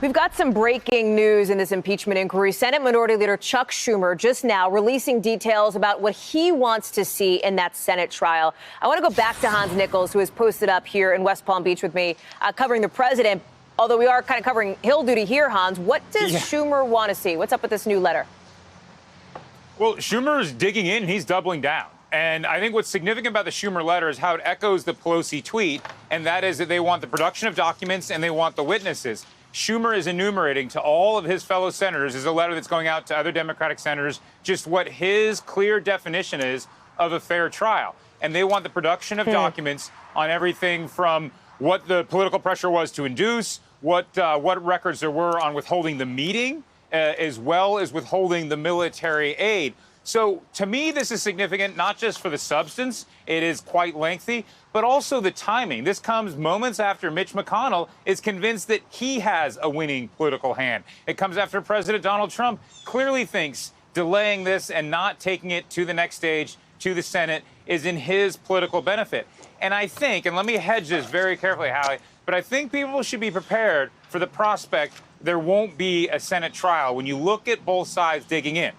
We've got some breaking news in this impeachment inquiry. Senate Minority Leader Chuck Schumer just now releasing details about what he wants to see in that Senate trial. I want to go back to Hans Nichols, who is posted up here in West Palm Beach with me, covering the president. Although we are kind of covering Hill duty here, Hans, what does Schumer want to see? What's up with this new letter? Well, Schumer's digging in. He's doubling down. And I think what's significant about the Schumer letter is how it echoes the Pelosi tweet, and that is that they want the production of documents and they want the witnesses. Schumer is enumerating to all of his fellow senators, is a letter that's going out to other Democratic senators, just what his clear definition is of a fair trial. And they want the production of documents on everything from what the political pressure was to induce, what records there were on withholding the meeting, as well as withholding the military aid. So to me, this is significant, not just for the substance, it is quite lengthy, but also the timing. This comes moments after Mitch McConnell is convinced that he has a winning political hand. It comes after President Donald Trump clearly thinks delaying this and not taking it to the next stage, to the Senate, is in his political benefit. And I think, and let me hedge this very carefully, Hallie, but I think people should be prepared for the prospect there won't be a Senate trial when you look at both sides digging in.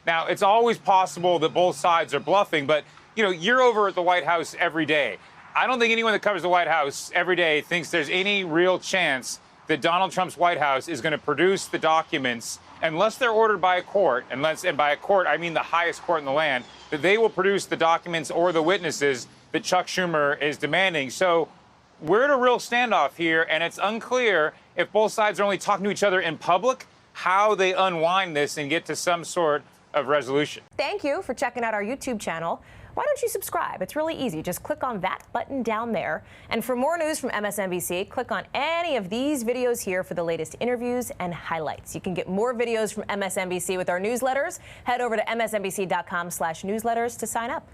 Now, it's always possible that both sides are bluffing, but, you know, you're over at the White House every day. I don't think anyone that covers the White House every day thinks there's any real chance that Donald Trump's White House is going to produce the documents unless they're ordered by a court, and by a court, I mean the highest court in the land, that they will produce the documents or the witnesses that Chuck Schumer is demanding. So we're at a real standoff here, and it's unclear if both sides are only talking to each other in public, how they unwind this and get to some sort of resolution. Thank you for checking out our YouTube channel. Why don't you subscribe? It's really easy. Just click on that button down there. And for more news from MSNBC, click on any of these videos here for the latest interviews and highlights. You can get more videos from MSNBC with our newsletters. Head over to msnbc.com/newsletters to sign up.